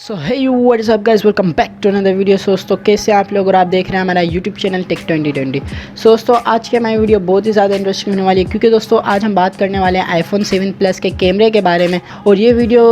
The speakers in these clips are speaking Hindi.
So hey what's up guys, welcome back to another video. दोस्तों कैसे आप लोग, और आप देख रहे हैं हमारा यूट्यूब चैनल टेक 2020। दोस्तों आज की हमारी वीडियो बहुत ही ज़्यादा इंटरेस्टिंग होने वाली है, क्योंकि दोस्तों आज हम बात करने वाले हैं आईफोन 7 प्लस के कैमरे के बारे में। और ये वीडियो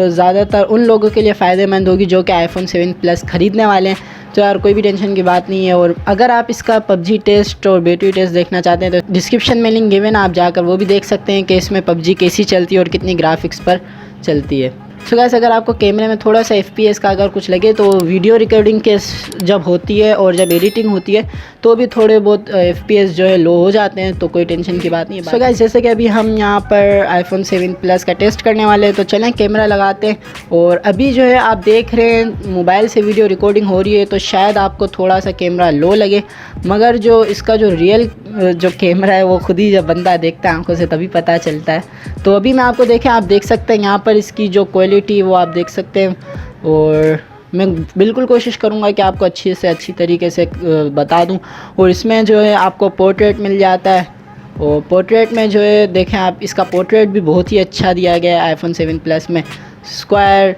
ज़्यादातर उन लोगों के लिए फ़ायदेमंद होगी जो कि आईफोन 7 प्लस ख़रीदने वाले हैं। तो यार कोई भी टेंशन की बात नहीं है। और अगर आप इसका पबजी टेस्ट और बैटरी टेस्ट देखना चाहते हैं तो डिस्क्रिप्शन में लिंक गिवन, आप जाकर वो भी देख सकते हैं कि इसमें पबजी कैसी चलती है और कितनी ग्राफिक्स पर चलती है। सो गाइस, अगर आपको कैमरे में थोड़ा सा FPS का अगर कुछ लगे तो वीडियो रिकॉर्डिंग के जब होती है और जब एडिटिंग होती है तो भी थोड़े बहुत FPS जो है लो हो जाते हैं, तो कोई टेंशन की बात नहीं है। सो गाइस, जैसे कि अभी हम यहाँ पर आईफोन 7 प्लस का टेस्ट करने वाले हैं, तो चलें कैमरा लगाते हैं। और अभी जो है आप देख रहे हैं मोबाइल से वीडियो रिकॉर्डिंग हो रही है, तो शायद आपको थोड़ा सा कैमरा लो लगे, मगर जो इसका जो रियल जो कैमरा है वो खुद ही जब बंदा देखता है आंखों से तभी पता चलता है। तो अभी मैं आपको देखें, आप देख सकते हैं यहाँ पर इसकी जो क्वालिटी वो आप देख सकते हैं। और मैं बिल्कुल कोशिश करूँगा कि आपको अच्छी से अच्छी तरीके से बता दूँ। और इसमें जो है आपको पोर्ट्रेट मिल जाता है, और पोर्ट्रेट में जो है देखें आप, इसका पोर्ट्रेट भी बहुत ही अच्छा दिया गया है आईफोन 7 प्लस में। स्क्वायर,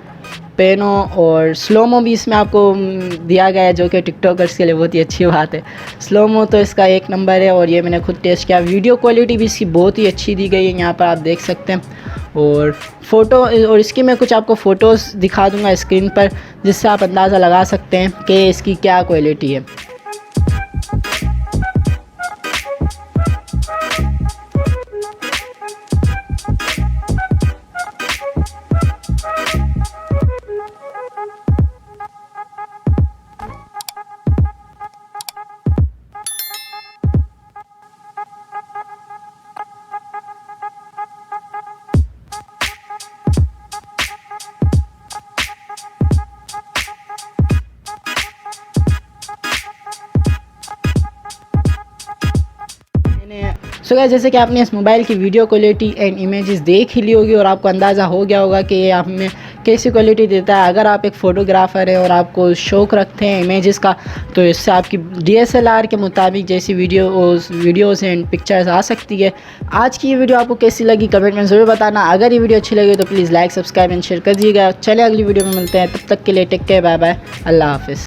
पेनो और स्लोमो भी इसमें आपको दिया गया है, जो कि टिकटॉकर्स के लिए बहुत ही अच्छी बात है। स्लोमो तो इसका एक नंबर है, और ये मैंने खुद टेस्ट किया। वीडियो क्वालिटी भी इसकी बहुत ही अच्छी दी गई है, यहाँ पर आप देख सकते हैं। और फ़ोटो, और इसकी मैं कुछ आपको फ़ोटोज़ दिखा दूँगा स्क्रीन पर, जिससे आप अंदाज़ा लगा सकते हैं कि इसकी क्या क्वालिटी है। सो गाइस, जैसे कि आपने इस मोबाइल की वीडियो क्वालिटी एंड इमेजेस देख ही ली होगी, और आपको अंदाज़ा हो गया होगा कि ये आप में कैसी क्वालिटी देता है। अगर आप एक फ़ोटोग्राफ़र हैं और आपको शौक़ रखते हैं इमेजेस का, तो इससे आपकी DSLR के मुताबिक जैसी वीडियोज़ एंड पिक्चर्स आ सकती है। आज की ये वीडियो आपको कैसी लगी कमेंट में ज़रूर बताना। अगर ये वीडियो अच्छी लगी तो please like, subscribe and share कर दीजिएगा। चले अगली वीडियो में मिलते हैं, तब तक के लिए टेक केयर, बाय बाय, अल्लाह हाफ़िज़।